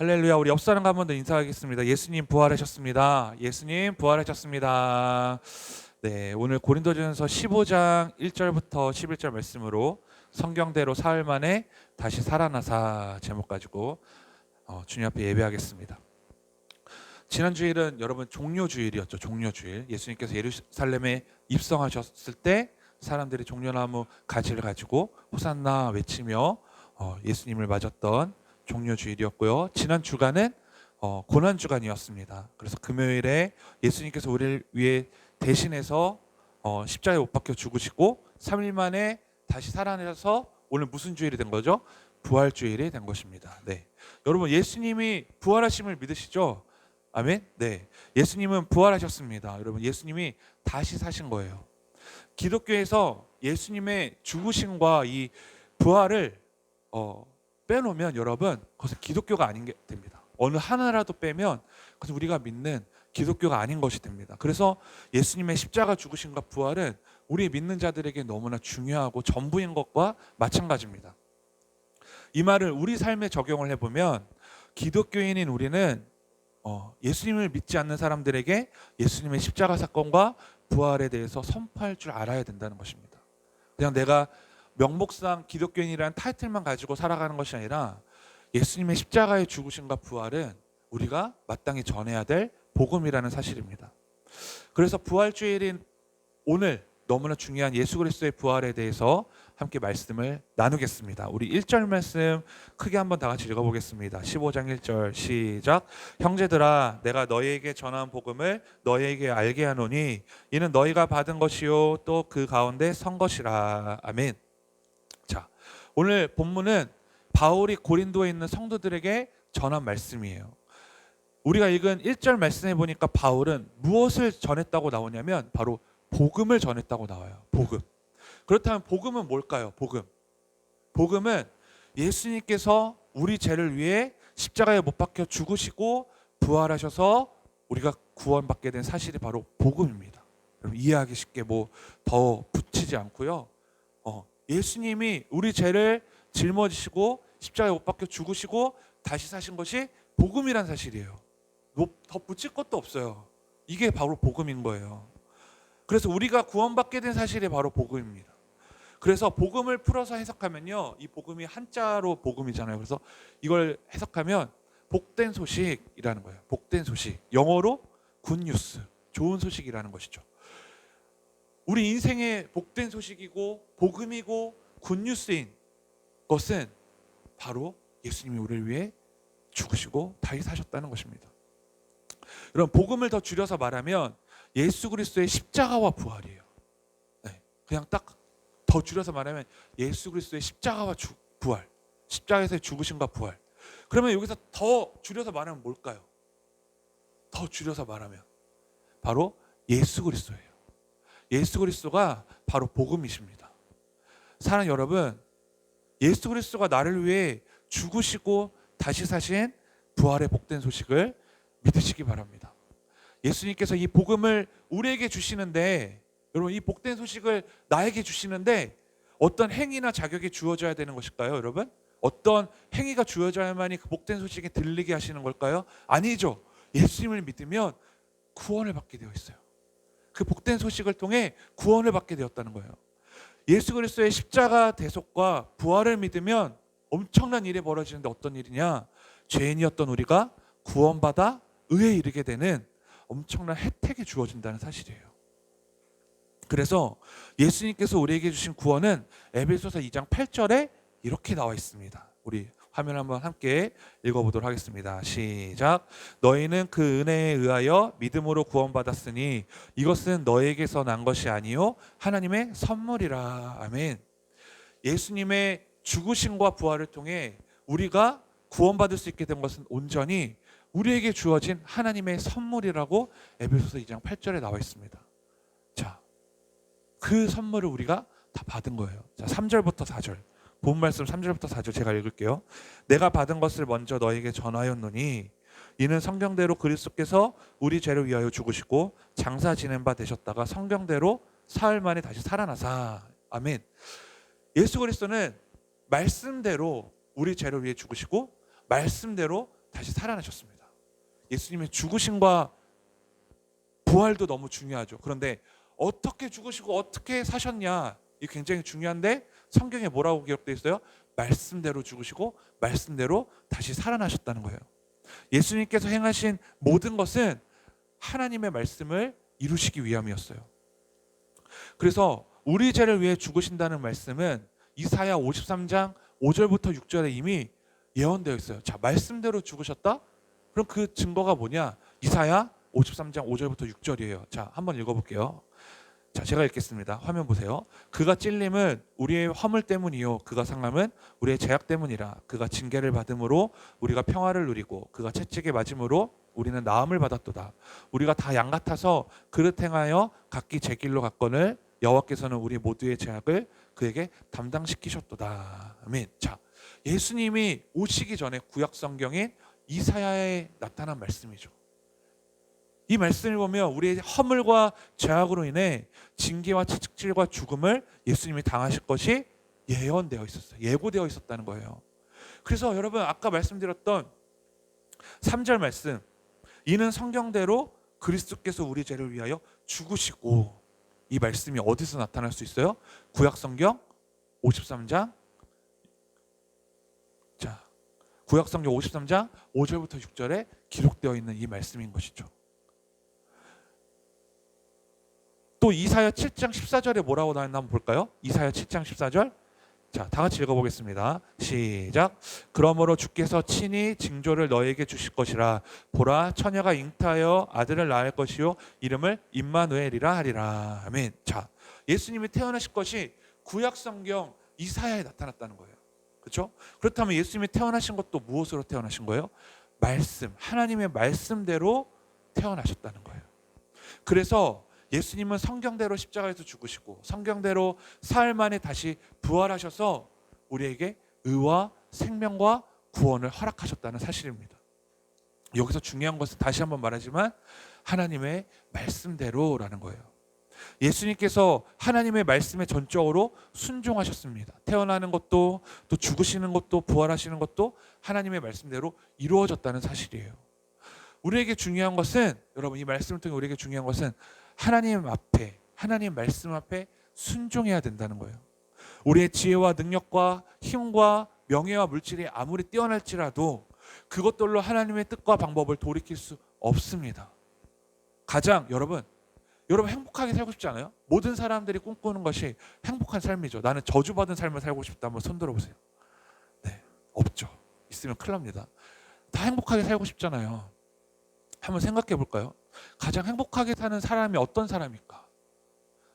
할렐루야. 우리 옆 사람과 한 번 더 인사하겠습니다. 예수님 부활하셨습니다. 예수님 부활하셨습니다. 네, 오늘 고린도전서 15장 1절부터 11절 말씀으로 성경대로 사흘 만에 다시 살아나사 제목 가지고 주님 앞에 예배하겠습니다. 지난 주일은 여러분 종려주일이었죠. 종려주일. 예수님께서 예루살렘에 입성하셨을 때 사람들이 종려나무 가지를 가지고 호산나 외치며 예수님을 맞았던 종려주일이었고요. 지난 주간은 고난주간이었습니다. 그래서 금요일에 예수님께서 우리를 위해 대신해서 십자가에 못 박혀 죽으시고 3일 만에 다시 살아나셔서 오늘 무슨 주일이 된 거죠? 부활주일이 된 것입니다. 네, 여러분 예수님이 부활하심을 믿으시죠? 아멘. 네, 예수님은 부활하셨습니다. 여러분 예수님이 다시 사신 거예요. 기독교에서 예수님의 죽으심과 이 부활을 빼놓으면 여러분 그것은 기독교가 아닌 게 됩니다. 어느 하나라도 빼면 그것은 우리가 믿는 기독교가 아닌 것이 됩니다. 그래서 예수님의 십자가 죽으심과 부활은 우리 믿는 자들에게 너무나 중요하고 전부인 것과 마찬가지입니다. 이 말을 우리 삶에 적용을 해보면 기독교인인 우리는 예수님을 믿지 않는 사람들에게 예수님의 십자가 사건과 부활에 대해서 선포할 줄 알아야 된다는 것입니다. 그냥 내가 명목상 기독교인이라는 타이틀만 가지고 살아가는 것이 아니라 예수님의 십자가의 죽으심과 부활은 우리가 마땅히 전해야 될 복음이라는 사실입니다. 그래서 부활주일인 오늘 너무나 중요한 예수 그리스도의 부활에 대해서 함께 말씀을 나누겠습니다. 우리 1절 말씀 크게 한번 다 같이 읽어보겠습니다. 15장 1절 시작. 형제들아 내가 너희에게 전한 복음을 너희에게 알게 하노니 이는 너희가 받은 것이요 또 그 가운데 선 것이라. 아멘. 자, 오늘 본문은 바울이 고린도에 있는 성도들에게 전한 말씀이에요. 우리가 읽은 1절 말씀해 보니까 바울은 무엇을 전했다고 나오냐면 바로 복음을 전했다고 나와요. 복음. 그렇다면 복음은 뭘까요? 복음은 예수님께서 우리 죄를 위해 십자가에 못 박혀 죽으시고 부활하셔서 우리가 구원받게 된 사실이 바로 복음입니다. 여러분 이해하기 쉽게 뭐 더 붙이지 않고요. 예수님이 우리 죄를 짊어지시고 십자가에 못 박혀 죽으시고 다시 사신 것이 복음이란 사실이에요. 더 붙일 것도 없어요. 이게 바로 복음인 거예요. 그래서 우리가 구원받게 된 사실이 바로 복음입니다. 그래서 복음을 풀어서 해석하면요, 이 복음이 한자로 복음이잖아요. 그래서 이걸 해석하면 복된 소식이라는 거예요. 복된 소식. 영어로 굿뉴스, 좋은 소식이라는 것이죠. 우리 인생의 복된 소식이고 복음이고 굿뉴스인 것은 바로 예수님이 우리를 위해 죽으시고 다시 사셨다는 것입니다. 여러분 복음을 더 줄여서 말하면 예수 그리스도의 십자가와 부활이에요. 네, 그냥 딱 더 줄여서 말하면 예수 그리스도의 십자가와 부활, 십자가에서의 죽으심과 부활. 그러면 여기서 더 줄여서 말하면 뭘까요? 더 줄여서 말하면 바로 예수 그리스도예요. 예수 그리스도가 바로 복음이십니다. 사랑하는 여러분, 예수 그리스도가 나를 위해 죽으시고 다시 사신 부활의 복된 소식을 믿으시기 바랍니다. 예수님께서 이 복음을 우리에게 주시는데, 여러분 이 복된 소식을 나에게 주시는데 어떤 행위나 자격이 주어져야 되는 것일까요? 여러분 어떤 행위가 주어져야만이 그 복된 소식이 들리게 하시는 걸까요? 아니죠. 예수님을 믿으면 구원을 받게 되어 있어요. 그 복된 소식을 통해 구원을 받게 되었다는 거예요. 예수 그리스도의 십자가 대속과 부활을 믿으면 엄청난 일이 벌어지는데 어떤 일이냐? 죄인이었던 우리가 구원받아 의에 이르게 되는 엄청난 혜택이 주어진다는 사실이에요. 그래서 예수님께서 우리에게 주신 구원은 에베소서 2장 8절에 이렇게 나와 있습니다. 우리 화면 한번 함께 읽어보도록 하겠습니다. 시작. 너희는 그 은혜에 의하여 믿음으로 구원받았으니 이것은 너희에게서 난 것이 아니요 하나님의 선물이라. 아멘. 예수님의 죽으심과 부활을 통해 우리가 구원받을 수 있게 된 것은 온전히 우리에게 주어진 하나님의 선물이라고 에베소서 2장 8절에 나와 있습니다. 자, 그 선물을 우리가 다 받은 거예요. 자, 3절부터 4절. 본 말씀 3절부터 4절 제가 읽을게요. 내가 받은 것을 먼저 너에게 전하였노니 이는 성경대로 그리스도께서 우리 죄를 위하여 죽으시고 장사 지낸 바 되셨다가 성경대로 사흘 만에 다시 살아나사. 아멘. 예수 그리스도는 말씀대로 우리 죄를 위해 죽으시고 말씀대로 다시 살아나셨습니다. 예수님의 죽으심과 부활도 너무 중요하죠. 그런데 어떻게 죽으시고 어떻게 사셨냐, 이 굉장히 중요한데 성경에 뭐라고 기록되어 있어요? 말씀대로 죽으시고 말씀대로 다시 살아나셨다는 거예요. 예수님께서 행하신 모든 것은 하나님의 말씀을 이루시기 위함이었어요. 그래서 우리 죄를 위해 죽으신다는 말씀은 이사야 53장 5절부터 6절에 이미 예언되어 있어요. 자, 말씀대로 죽으셨다? 그럼 그 증거가 뭐냐? 이사야 53장 5절부터 6절이에요. 자, 한번 읽어볼게요. 자, 제가 읽겠습니다. 화면 보세요. 그가 찔림은 우리의 허물 때문이요 그가 상함은 우리의 죄악 때문이라. 그가 징계를 받음으로 우리가 평화를 누리고 그가 채찍에 맞음으로 우리는 나음을 받았도다. 우리가 다 양 같아서 그릇 행하여 각기 제 길로 갔거늘 여호와께서는 우리 모두의 죄악을 그에게 담당시키셨도다. 아멘. 자, 예수님이 오시기 전에 구약 성경인 이사야에 나타난 말씀이죠. 이 말씀을 보면 우리의 허물과 죄악으로 인해 징계와 채찍질과 죽음을 예수님이 당하실 것이 예언되어 있었어요. 예고되어 있었다는 거예요. 그래서 여러분, 아까 말씀드렸던 3절 말씀, 이는 성경대로 그리스도께서 우리 죄를 위하여 죽으시고, 이 말씀이 어디서 나타날 수 있어요? 구약 성경 53장, 자, 구약 성경 53장 5절부터 6절에 기록되어 있는 이 말씀인 것이죠. 또 이사야 7장 14절에 뭐라고 나왔나 한번 볼까요? 이사야 7장 14절. 자, 다 같이 읽어보겠습니다. 시작. 그러므로 주께서 친히 징조를 너에게 주실 것이라. 보라, 처녀가 잉타하여 아들을 낳을 것이요 이름을 임마누엘이라 하리라. 아멘. 자, 예수님이 태어나실 것이 구약 성경 이사야에 나타났다는 거예요. 그렇죠? 그렇다면 예수님이 태어나신 것도 무엇으로 태어나신 거예요? 말씀, 하나님의 말씀대로 태어나셨다는 거예요. 그래서 예수님은 성경대로 십자가에서 죽으시고 성경대로 사흘 만에 다시 부활하셔서 우리에게 의와 생명과 구원을 허락하셨다는 사실입니다. 여기서 중요한 것은 다시 한번 말하지만 하나님의 말씀대로라는 거예요. 예수님께서 하나님의 말씀에 전적으로 순종하셨습니다. 태어나는 것도 또 죽으시는 것도 부활하시는 것도 하나님의 말씀대로 이루어졌다는 사실이에요. 우리에게 중요한 것은, 여러분, 이 말씀을 통해 우리에게 중요한 것은 하나님 앞에, 하나님 말씀 앞에 순종해야 된다는 거예요. 우리의 지혜와 능력과 힘과 명예와 물질이 아무리 뛰어날지라도 그것들로 하나님의 뜻과 방법을 돌이킬 수 없습니다. 가장 여러분 행복하게 살고 싶지 않아요? 모든 사람들이 꿈꾸는 것이 행복한 삶이죠. 나는 저주받은 삶을 살고 싶다. 한번 손 들어보세요. 네, 없죠. 있으면 큰일 납니다. 다 행복하게 살고 싶잖아요. 한번 생각해 볼까요? 가장 행복하게 사는 사람이 어떤 사람일까?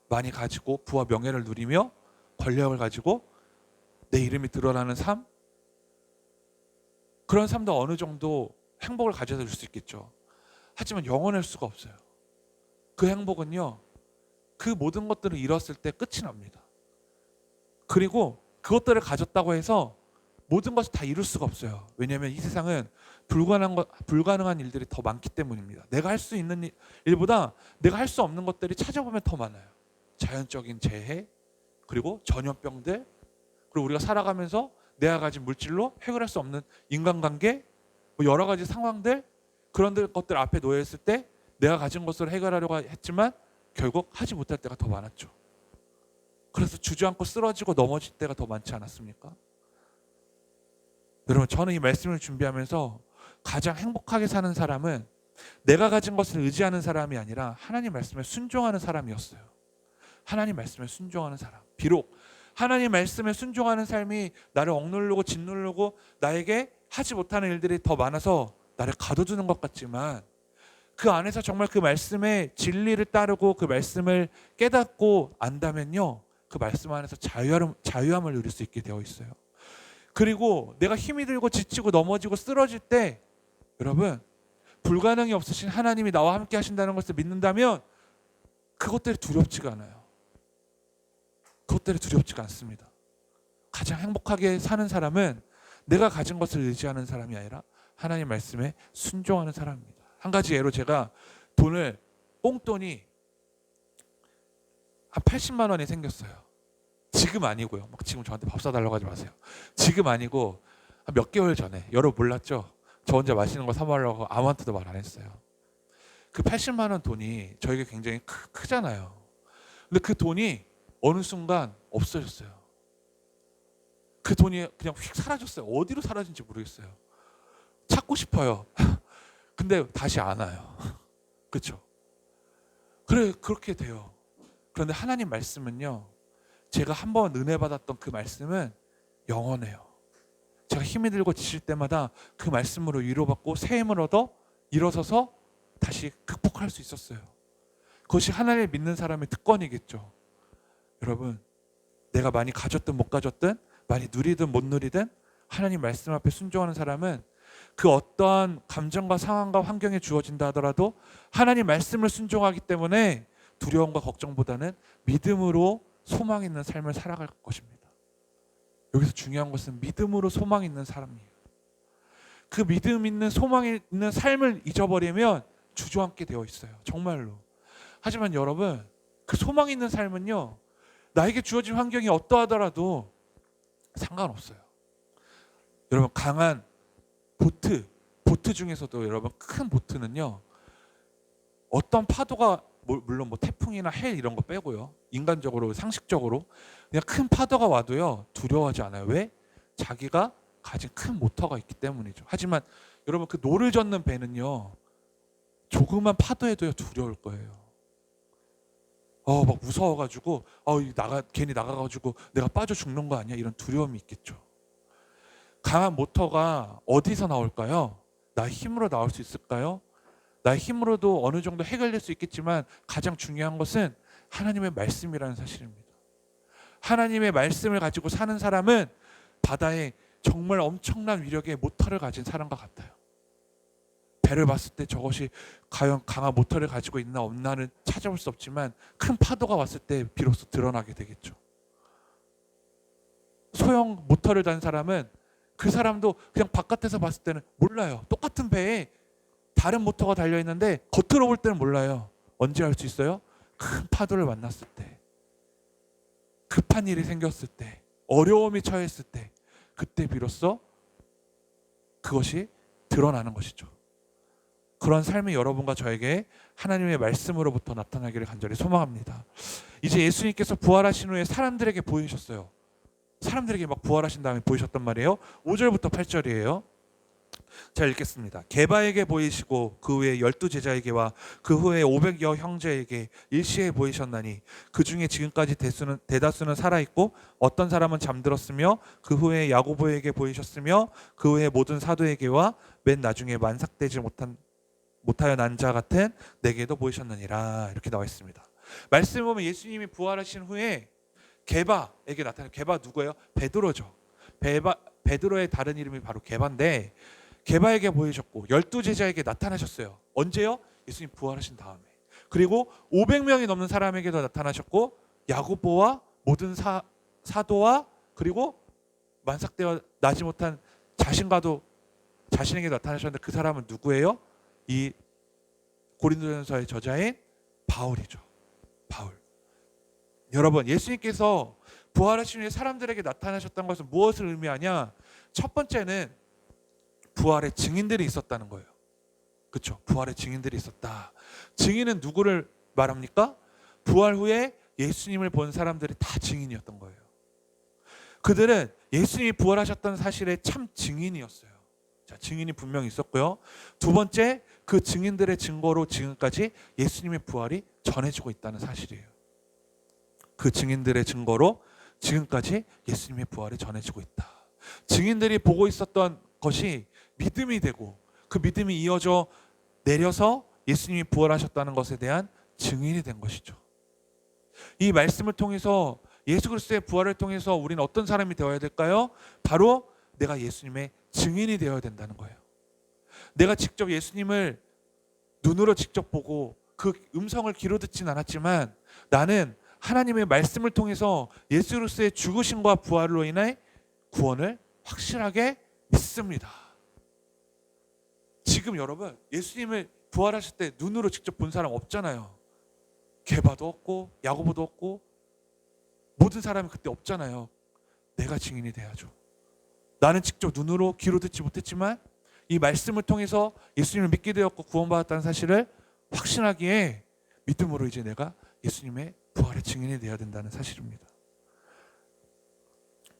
많이 가지고 부와 명예를 누리며 권력을 가지고 내 이름이 드러나는 삶? 그런 삶도 어느 정도 행복을 가져다 줄 수 있겠죠. 하지만 영원할 수가 없어요. 그 행복은요, 그 모든 것들을 잃었을 때 끝이 납니다. 그리고 그것들을 가졌다고 해서 모든 것을 다 이룰 수가 없어요. 왜냐하면 이 세상은 불가능한 일들이 더 많기 때문입니다. 내가 할 수 있는 일보다 내가 할 수 없는 것들이 찾아보면 더 많아요. 자연적인 재해, 그리고 전염병들, 그리고 우리가 살아가면서 내가 가진 물질로 해결할 수 없는 인간관계, 여러 가지 상황들, 그런 것들 앞에 놓여 있을 때 내가 가진 것으로 해결하려고 했지만 결국 하지 못할 때가 더 많았죠. 그래서 주저앉고 쓰러지고 넘어질 때가 더 많지 않았습니까? 여러분, 저는 이 말씀을 준비하면서 가장 행복하게 사는 사람은 내가 가진 것을 의지하는 사람이 아니라 하나님 말씀에 순종하는 사람이었어요. 하나님 말씀에 순종하는 사람. 비록 하나님 말씀에 순종하는 삶이 나를 억누르고 짓누르고 나에게 하지 못하는 일들이 더 많아서 나를 가둬두는 것 같지만, 그 안에서 정말 그 말씀의 진리를 따르고 그 말씀을 깨닫고 안다면요, 그 말씀 안에서 자유함을 누릴 수 있게 되어 있어요. 그리고 내가 힘이 들고 지치고 넘어지고 쓰러질 때, 여러분, 불가능이 없으신 하나님이 나와 함께 하신다는 것을 믿는다면 그것들이 두렵지가 않아요. 그것들이 두렵지가 않습니다. 가장 행복하게 사는 사람은 내가 가진 것을 의지하는 사람이 아니라 하나님 말씀에 순종하는 사람입니다. 한 가지 예로, 제가 꽁돈이 한 80만 원이 생겼어요. 지금 아니고요. 막 지금 저한테 밥 사달라고 하지 마세요. 지금 아니고 한 몇 개월 전에, 여러분 몰랐죠? 저 혼자 맛있는 거 사 먹으려고 아무한테도 말 안 했어요. 그 80만 원 돈이 저에게 굉장히 크잖아요. 근데 그 돈이 어느 순간 없어졌어요. 그 돈이 그냥 휙 사라졌어요. 어디로 사라진지 모르겠어요. 찾고 싶어요. 근데 다시 안 와요. 그렇죠? 그래, 그렇게 돼요. 그런데 하나님 말씀은요, 제가 한번 은혜 받았던 그 말씀은 영원해요. 제가 힘이 들고 지칠 때마다 그 말씀으로 위로받고 새 힘을 얻어 일어서서 다시 극복할 수 있었어요. 그것이 하나님을 믿는 사람의 특권이겠죠. 여러분, 내가 많이 가졌든 못 가졌든, 많이 누리든 못 누리든 하나님 말씀 앞에 순종하는 사람은 그 어떠한 감정과 상황과 환경에 주어진다 하더라도 하나님 말씀을 순종하기 때문에 두려움과 걱정보다는 믿음으로 소망 있는 삶을 살아갈 것입니다. 여기서 중요한 것은 믿음으로 소망 있는 사람이에요. 그 믿음 있는 소망 있는 삶을 잊어버리면 주저앉게 되어 있어요. 정말로. 하지만 여러분, 그 소망 있는 삶은요, 나에게 주어진 환경이 어떠하더라도 상관없어요. 여러분, 강한 보트 중에서도 여러분, 큰 보트는요, 어떤 파도가, 물론 뭐 태풍이나 해 이런 거 빼고요, 인간적으로 상식적으로 그냥 큰 파도가 와도요 두려워하지 않아요. 왜? 자기가 가진 큰 모터가 있기 때문이죠. 하지만 여러분, 그 노를 젓는 배는요, 조그만 파도에도요 두려울 거예요. 막 무서워가지고 괜히 나가가지고 내가 빠져 죽는 거 아니야, 이런 두려움이 있겠죠. 강한 모터가 어디서 나올까요? 나의 힘으로 나올 수 있을까요? 나의 힘으로도 어느 정도 해결될 수 있겠지만 가장 중요한 것은 하나님의 말씀이라는 사실입니다. 하나님의 말씀을 가지고 사는 사람은 바다에 정말 엄청난 위력의 모터를 가진 사람과 같아요. 배를 봤을 때 저것이 과연 강한 모터를 가지고 있나 없나는 찾아볼 수 없지만 큰 파도가 왔을 때 비로소 드러나게 되겠죠. 소형 모터를 단 사람은 그 사람도 그냥 바깥에서 봤을 때는 몰라요. 똑같은 배에 다른 모터가 달려있는데 겉으로 볼 때는 몰라요. 언제 알 수 있어요? 큰 파도를 만났을 때, 급한 일이 생겼을 때, 어려움이 처했을 때, 그때 비로소 그것이 드러나는 것이죠. 그런 삶이 여러분과 저에게 하나님의 말씀으로부터 나타나기를 간절히 소망합니다. 이제 예수님께서 부활하신 후에 사람들에게 보이셨어요. 사람들에게 막 부활하신 다음에 보이셨단 말이에요. 5절부터 8절이에요. 자, 읽겠습니다. 게바에게 보이시고 그 후에 12제자에게와 그 후에 500여 형제에게 일시에 보이셨나니 그 중에 지금까지 대다수는 살아있고 어떤 사람은 잠들었으며 그 후에 야고보에게 보이셨으며 그 후에 모든 사도에게와 맨 나중에 만삭되지 못하여 난 자 같은 내게도 보이셨느니라. 이렇게 나와 있습니다. 말씀 보면 예수님이 부활하신 후에 게바에게 나타나요. 게바 누구예요? 베드로죠. 베드로의 다른 이름이 바로 게바인데 게바에게 보이셨고 12제자에게 나타나셨어요. 언제요? 예수님 부활하신 다음에. 그리고 500명이 넘는 사람에게도 나타나셨고 야고보와 모든 사도와 그리고 만삭되어 나지 못한 자신에게 나타나셨는데 그 사람은 누구예요? 이 고린도전서의 저자인 바울이죠. 바울. 여러분, 예수님께서 부활하신 후에 사람들에게 나타나셨던 것은 무엇을 의미하냐? 첫 번째는 부활의 증인들이 있었다는 거예요. 그렇죠? 부활의 증인들이 있었다. 증인은 누구를 말합니까? 부활 후에 예수님을 본 사람들이 다 증인이었던 거예요. 그들은 예수님이 부활하셨던 사실의 참 증인이었어요. 자, 증인이 분명히 있었고요. 두 번째, 그 증인들의 증거로 지금까지 예수님의 부활이 전해지고 있다는 사실이에요. 그 증인들의 증거로 지금까지 예수님의 부활이 전해지고 있다. 증인들이 보고 있었던 것이 믿음이 되고 그 믿음이 이어져 내려서 예수님이 부활하셨다는 것에 대한 증인이 된 것이죠. 이 말씀을 통해서 예수 그리스도의 부활을 통해서 우리는 어떤 사람이 되어야 될까요? 바로 내가 예수님의 증인이 되어야 된다는 거예요. 내가 직접 예수님을 눈으로 직접 보고 그 음성을 귀로 듣진 않았지만 나는 하나님의 말씀을 통해서 예수 그리스도의 죽으심과 부활로 인해 구원을 확실하게 믿습니다. 지금 여러분, 예수님을 부활하실 때 눈으로 직접 본 사람 없잖아요. 게바도 없고 야고보도 없고 모든 사람이 그때 없잖아요. 내가 증인이 돼야죠. 나는 직접 눈으로 귀로 듣지 못했지만 이 말씀을 통해서 예수님을 믿게 되었고 구원받았다는 사실을 확신하기에 믿음으로 이제 내가 예수님의 부활의 증인이 되어야 된다는 사실입니다.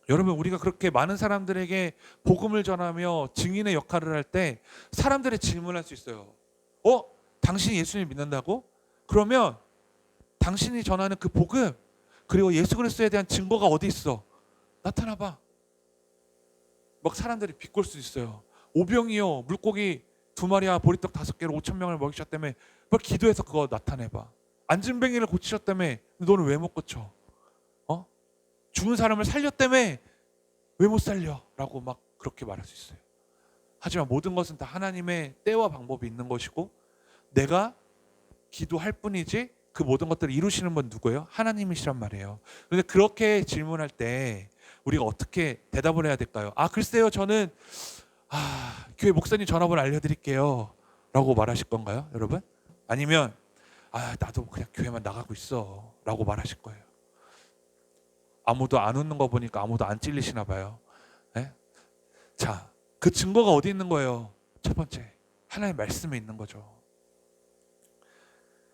여러분, 우리가 그렇게 많은 사람들에게 복음을 전하며 증인의 역할을 할 때 사람들이 질문할 수 있어요. 당신이 예수님을 믿는다고? 그러면 당신이 전하는 그 복음 그리고 예수 그리스도에 대한 증거가 어디 있어? 나타나봐. 막 사람들이 비꼴 수 있어요. 오병이요 물고기 2마리와 보리떡 5개로 5,000명을 먹이셨다며 뭘 기도해서 그거 나타내봐. 안진뱅이를 고치셨다며 너는 왜 못 고쳐? 죽은 사람을 살렸다며 왜 못 살려? 라고 막 그렇게 말할 수 있어요. 하지만 모든 것은 다 하나님의 때와 방법이 있는 것이고 내가 기도할 뿐이지 그 모든 것들을 이루시는 분 누구예요? 하나님이시란 말이에요. 그런데 그렇게 질문할 때 우리가 어떻게 대답을 해야 될까요? 글쎄요, 저는 교회 목사님 전화번호 알려드릴게요 라고 말하실 건가요, 여러분? 아니면 나도 그냥 교회만 나가고 있어 라고 말하실 거예요. 아무도 안 웃는 거 보니까 아무도 안 찔리시나 봐요. 네? 자, 그 증거가 어디 있는 거예요? 첫 번째, 하나님의 말씀에 있는 거죠.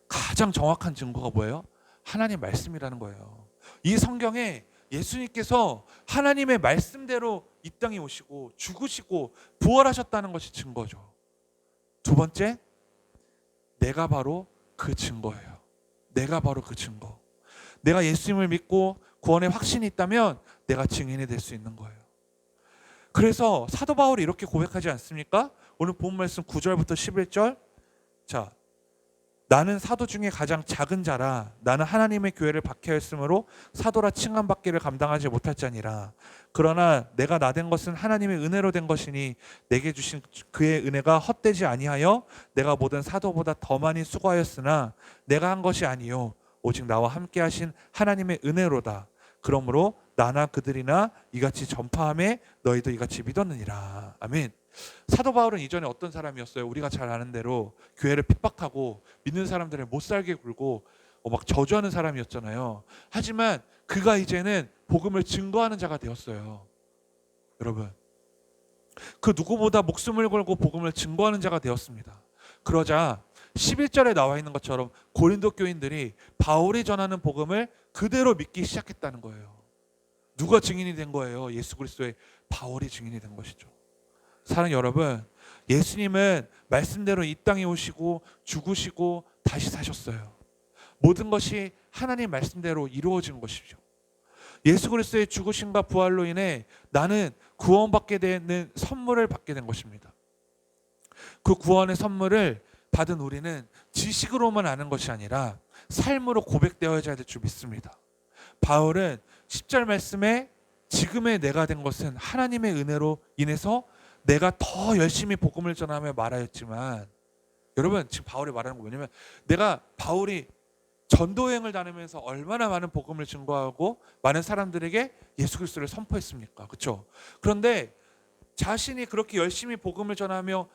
가장 정확한 증거가 뭐예요? 하나님의 말씀이라는 거예요. 이 성경에 예수님께서 하나님의 말씀대로 이 땅에 오시고 죽으시고 부활하셨다는 것이 증거죠. 두 번째, 내가 바로 그 증거예요. 내가 바로 그 증거. 내가 예수님을 믿고 구원의 확신이 있다면 내가 증인이 될 수 있는 거예요. 그래서 사도 바울이 이렇게 고백하지 않습니까? 오늘 본 말씀 9절부터 11절. 자, 나는 사도 중에 가장 작은 자라. 나는 하나님의 교회를 박해하였으므로 사도라 칭함받기를 감당하지 못할 자니라. 그러나 내가 나된 것은 하나님의 은혜로 된 것이니 내게 주신 그의 은혜가 헛되지 아니하여 내가 모든 사도보다 더 많이 수고하였으나 내가 한 것이 아니요 오직 나와 함께 하신 하나님의 은혜로다. 그러므로 나나 그들이나 이같이 전파함에 너희도 이같이 믿었느니라. 아멘. 사도 바울은 이전에 어떤 사람이었어요? 우리가 잘 아는 대로 교회를 핍박하고 믿는 사람들을 못 살게 굴고 막 저주하는 사람이었잖아요. 하지만 그가 이제는 복음을 증거하는 자가 되었어요. 여러분, 그 누구보다 목숨을 걸고 복음을 증거하는 자가 되었습니다. 그러자 11절에 나와 있는 것처럼 고린도 교인들이 바울이 전하는 복음을 그대로 믿기 시작했다는 거예요. 누가 증인이 된 거예요? 예수 그리스도의 바울이 증인이 된 것이죠. 사랑하는 여러분, 예수님은 말씀대로 이 땅에 오시고 죽으시고 다시 사셨어요. 모든 것이 하나님 말씀대로 이루어진 것이죠. 예수 그리스도의 죽으심과 부활로 인해 나는 구원받게 되는 선물을 받게 된 것입니다. 그 구원의 선물을 받은 우리는 지식으로만 아는 것이 아니라 삶으로 고백되어야 될 줄 믿습니다. 바울은 10절 말씀에 지금의 내가 된 것은 하나님의 은혜로 인해서 내가 더 열심히 복음을 전하며 말하였지만, 여러분 지금 바울이 말하는 거 뭐냐면 바울이 전도여행을 다니면서 얼마나 많은 복음을 증거하고 많은 사람들에게 예수 그리스도를 선포했습니까? 그렇죠? 그런데 자신이 그렇게 열심히 복음을 전하며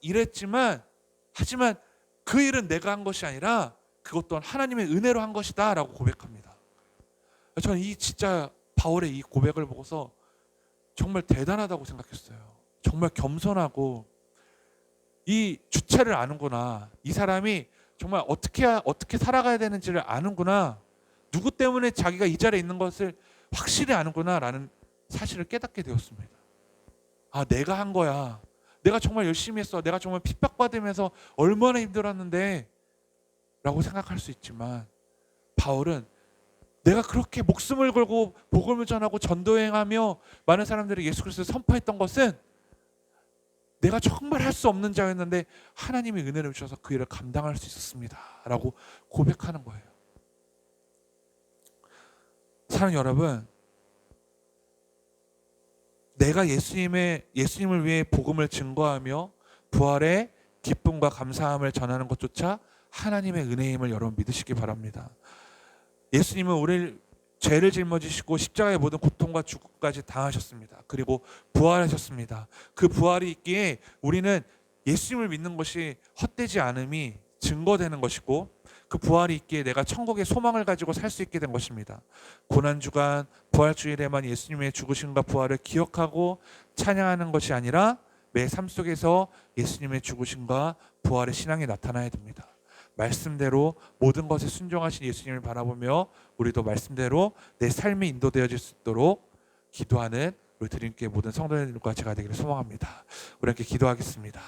일했지만 하지만 그 일은 내가 한 것이 아니라 그것 또한 하나님의 은혜로 한 것이다 라고 고백합니다. 저는 진짜 바울의 이 고백을 보고서 정말 대단하다고 생각했어요. 정말 겸손하고 이 주체를 아는구나. 이 사람이 정말 어떻게 살아가야 되는지를 아는구나. 누구 때문에 자기가 이 자리에 있는 것을 확실히 아는구나 라는 사실을 깨닫게 되었습니다. 내가 한 거야. 내가 정말 열심히 했어. 내가 정말 핍박받으면서 얼마나 힘들었는데 라고 생각할 수 있지만, 바울은 내가 그렇게 목숨을 걸고 복음을 전하고 전도행하며 많은 사람들이 예수 그리스도를 선포했던 것은 내가 정말 할 수 없는 자였는데 하나님이 은혜를 주셔서 그 일을 감당할 수 있었습니다 라고 고백하는 거예요. 사랑하는 여러분, 내가 예수님을 위해 복음을 증거하며 부활의 기쁨과 감사함을 전하는 것조차 하나님의 은혜임을 여러분 믿으시기 바랍니다. 예수님은 우리를 죄를 짊어지시고 십자가의 모든 고통과 죽음까지 당하셨습니다. 그리고 부활하셨습니다. 그 부활이 있기에 우리는 예수님을 믿는 것이 헛되지 않음이 증거되는 것이고, 그 부활이 있기에 내가 천국의 소망을 가지고 살 수 있게 된 것입니다. 고난주간 부활주일에만 예수님의 죽으심과 부활을 기억하고 찬양하는 것이 아니라 매 삶 속에서 예수님의 죽으심과 부활의 신앙이 나타나야 됩니다. 말씀대로 모든 것에 순종하신 예수님을 바라보며 우리도 말씀대로 내 삶이 인도되어질 수 있도록 기도하는 우리 드림교회 모든 성도님들과 제가 되기를 소망합니다. 우리 함께 기도하겠습니다.